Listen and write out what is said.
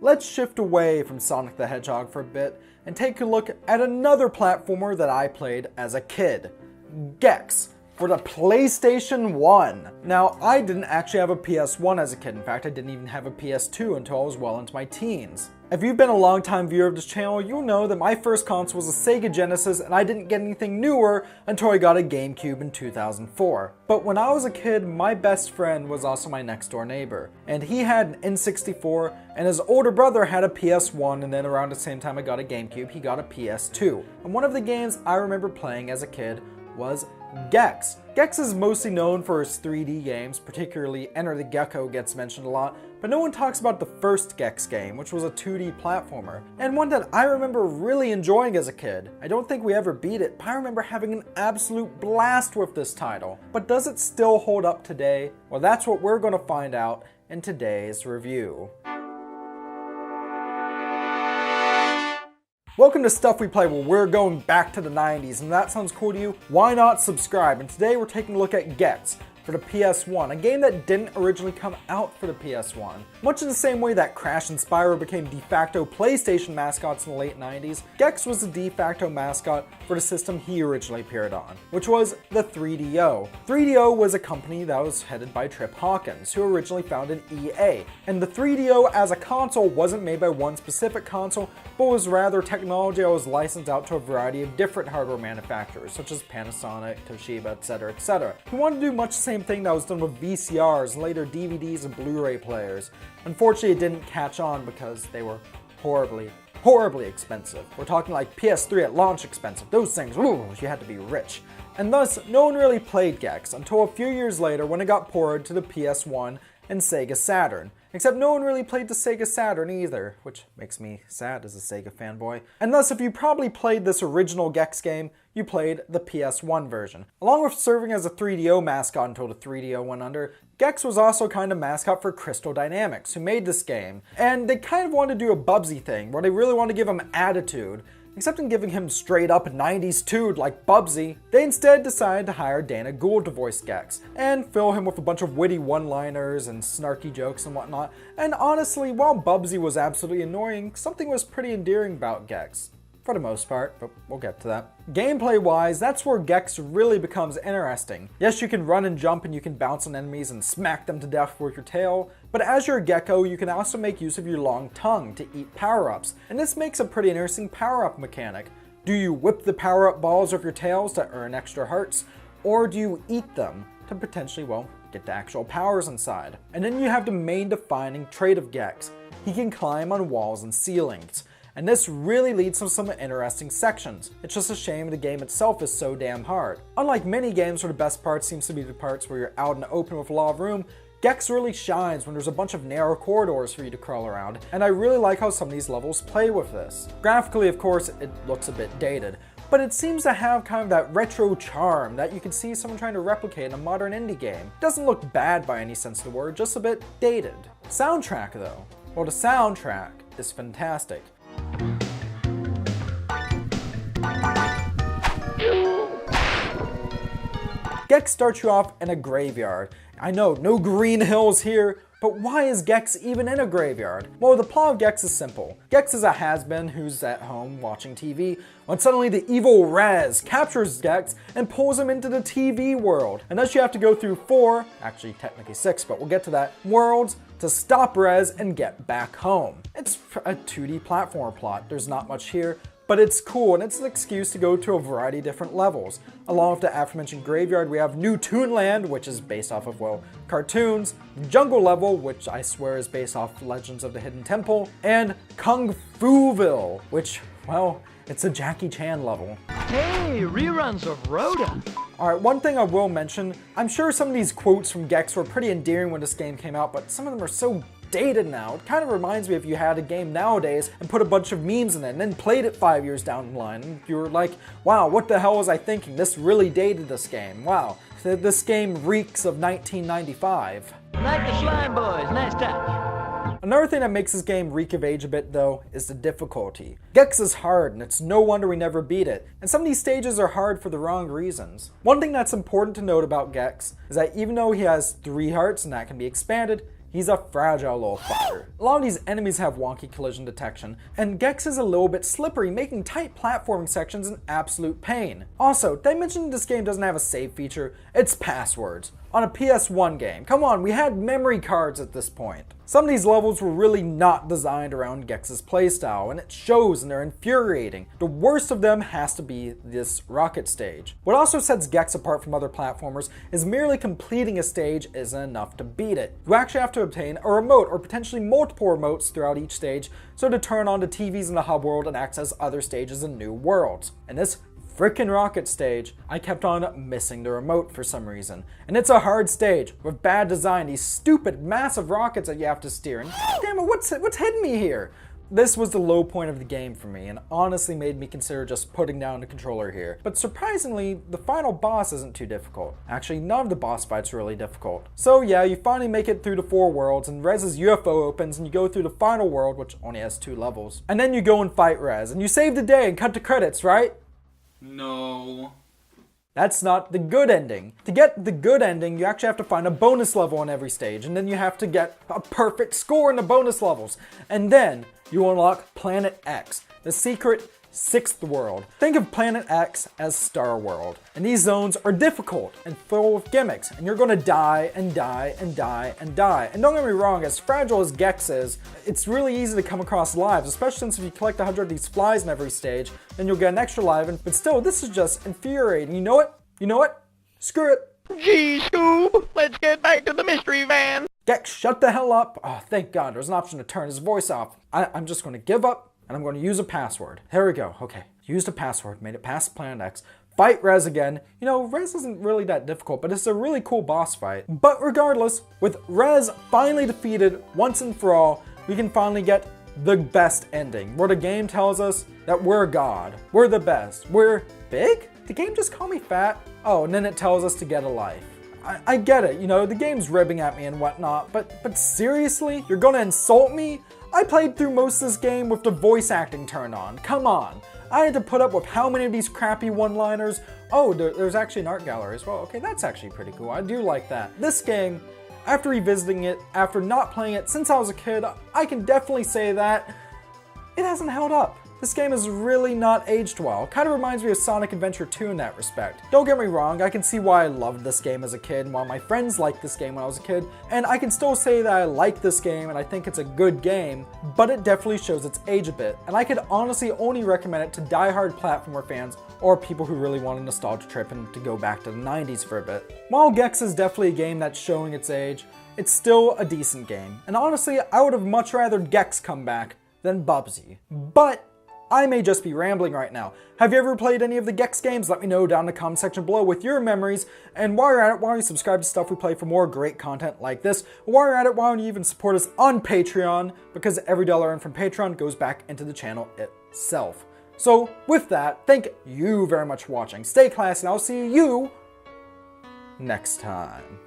let's shift away from Sonic the Hedgehog for a bit and take a look at another platformer that I played as a kid, Gex, for the PlayStation 1. Now, I didn't actually have a PS1 as a kid. In fact, I didn't even have a PS2 until I was well into my teens. If you've been a long-time viewer of this channel, you'll know that my first console was a Sega Genesis, and I didn't get anything newer until I got a GameCube in 2004. But when I was a kid, my best friend was also my next door neighbor, and he had an N64, and his older brother had a PS1, and then around the same time I got a GameCube, he got a PS2. And one of the games I remember playing as a kid was Gex. Gex is mostly known for his 3D games, particularly Enter the Gecko gets mentioned a lot, but no one talks about the first Gex game, which was a 2D platformer, and one that I remember really enjoying as a kid. I don't think we ever beat it, but I remember having an absolute blast with this title. But does it still hold up today? Well, that's what we're going to find out in today's review. Welcome to Stuff We Play, where we're going back to the 90s, and if that sounds cool to you, why not subscribe? And today we're taking a look at Gex for the PS1, a game that didn't originally come out for the PS1. Much in the same way that Crash and Spyro became de facto PlayStation mascots in the late 90s, Gex was the de facto mascot for the system he originally appeared on, which was the 3DO. 3DO was a company that was headed by Trip Hawkins, who originally founded EA, and the 3DO as a console wasn't made by one specific console, but was rather technology that was licensed out to a variety of different hardware manufacturers, such as Panasonic, Toshiba, etc., etc. He wanted to do much the same thing that was done with VCRs and later DVDs and Blu-ray players. Unfortunately, it didn't catch on because they were horribly expensive. We're talking like PS3 at launch expensive. Those things, ooh, you had to be rich. And thus, no one really played Gex until a few years later when it got ported to the PS1 and Sega Saturn. Except no one really played the Sega Saturn either, which makes me sad as a Sega fanboy. And thus, if you probably played this original Gex game, you played the PS1 version. Along with serving as a 3DO mascot until the 3DO went under, Gex was also kind of mascot for Crystal Dynamics, who made this game. And they kind of wanted to do a Bubsy thing, where they really wanted to give him attitude. Except in giving him straight up 90s tude like Bubsy, they instead decided to hire Dana Gould to voice Gex, and fill him with a bunch of witty one-liners and snarky jokes and whatnot. And honestly, while Bubsy was absolutely annoying, something was pretty endearing about Gex. For the most part, but we'll get to that. Gameplay-wise, that's where Gex really becomes interesting. Yes, you can run and jump and you can bounce on enemies and smack them to death with your tail, but as your gecko, you can also make use of your long tongue to eat power-ups, and this makes a pretty interesting power-up mechanic. Do you whip the power-up balls with your tails to earn extra hearts, or do you eat them to potentially, well, get the actual powers inside? And then you have the main defining trait of Gex. He can climb on walls and ceilings. And this really leads to some interesting sections. It's just a shame the game itself is so damn hard. Unlike many games where the best part seems to be the parts where you're out in the open with a lot of room, Gex really shines when there's a bunch of narrow corridors for you to crawl around, and I really like how some of these levels play with this. Graphically, of course, it looks a bit dated, but it seems to have kind of that retro charm that you can see someone trying to replicate in a modern indie game. It doesn't look bad by any sense of the word, just a bit dated. Soundtrack though? Well, the soundtrack is fantastic. Gex starts you off in a graveyard. I know, no green hills here, but why is Gex even in a graveyard? Well, the plot of Gex is simple. Gex is a has-been who's at home watching TV, when suddenly the evil Rez captures Gex and pulls him into the TV world. And thus you have to go through 4, actually technically 6, but we'll get to that, worlds to stop Rez and get back home. It's a 2D platformer plot, there's not much here, but it's cool, and it's an excuse to go to a variety of different levels. Along with the aforementioned graveyard, we have New Toonland, which is based off of, well, cartoons, Jungle Level, which I swear is based off Legends of the Hidden Temple, and Kung Fu-ville, which, well, it's a Jackie Chan level. Hey, reruns of Rhoda! Alright, one thing I will mention, I'm sure some of these quotes from Gex were pretty endearing when this game came out, but some of them are so dated now. It kind of reminds me if you had a game nowadays and put a bunch of memes in it and then played it 5 years down the line. And you were like, wow, what the hell was I thinking? This really dated this game. Wow, this game reeks of 1995. Like the Slime Boys, nice touch. Another thing that makes this game reek of age a bit though is the difficulty. Gex is hard and it's no wonder we never beat it, and some of these stages are hard for the wrong reasons. One thing that's important to note about Gex is that even though he has 3 hearts and that can be expanded, he's a fragile little fighter. A lot of these enemies have wonky collision detection, and Gex is a little bit slippery, making tight platforming sections an absolute pain. Also, did I mention this game doesn't have a save feature? It's passwords. On a PS1 game. Come on, we had memory cards at this point. Some of these levels were really not designed around Gex's playstyle, and it shows and they're infuriating. The worst of them has to be this rocket stage. What also sets Gex apart from other platformers is merely completing a stage isn't enough to beat it. You actually have to obtain a remote or potentially multiple remotes throughout each stage, so to turn on the TVs in the hub world and access other stages and new worlds. And this frickin' rocket stage, I kept on missing the remote for some reason. And it's a hard stage with bad design, these stupid massive rockets that you have to steer. And damn it, what's hitting me here? This was the low point of the game for me and honestly made me consider just putting down the controller here. But surprisingly, the final boss isn't too difficult. Actually, none of the boss fights are really difficult. So yeah, you finally make it through the 4 worlds and Rez's UFO opens and you go through the final world, which only has 2 levels. And then you go and fight Rez and you save the day and cut to credits, right? No. That's not the good ending. To get the good ending, you actually have to find a bonus level on every stage, and then you have to get a perfect score in the bonus levels. And then you unlock Planet X, the secret 6th world. Think of Planet X as Star World. And these zones are difficult and full of gimmicks, and you're gonna die and die and die and die. And don't get me wrong, as fragile as Gex is, it's really easy to come across lives, especially since if you collect 100 of these flies in every stage, then you'll get an extra life, but still, this is just infuriating. You know what? You know what? Screw it. Gee, Scoob, let's get back to the mystery van. Gex, shut the hell up. Oh, thank God, there's an option to turn his voice off. I'm just gonna give up. And I'm going to use a password. Here we go. Okay, used a password, made it past Planet X. Fight Rez again. You know, Rez isn't really that difficult, but it's a really cool boss fight. But regardless, with Rez finally defeated once and for all, we can finally get the best ending, where the game tells us that we're God, we're the best, we're big? Did the game just call me fat? Oh, and then it tells us to get a life. I get it, you know, the game's ribbing at me and whatnot, but seriously? You're gonna insult me? I played through most of this game with the voice acting turned on. Come on. I had to put up with how many of these crappy one-liners? Oh, there's actually an art gallery as well. Okay, that's actually pretty cool. I do like that. This game, after revisiting it, after not playing it since I was a kid, I can definitely say that it hasn't held up. This game is really not aged well. Kind of reminds me of Sonic Adventure 2 in that respect. Don't get me wrong, I can see why I loved this game as a kid and why my friends liked this game when I was a kid, and I can still say that I like this game and I think it's a good game, but it definitely shows its age a bit, and I could honestly only recommend it to die-hard platformer fans or people who really want a nostalgia trip and to go back to the 90s for a bit. While Gex is definitely a game that's showing its age, it's still a decent game, and honestly, I would have much rather Gex come back than Bubsy. But I may just be rambling right now. Have you ever played any of the Gex games? Let me know down in the comment section below with your memories. And while you're at it, why don't you subscribe to Stuff We Play for more great content like this? While you're at it, why don't you even support us on Patreon? Because every dollar earned from Patreon goes back into the channel itself. So with that, thank you very much for watching. Stay classy and I'll see you next time.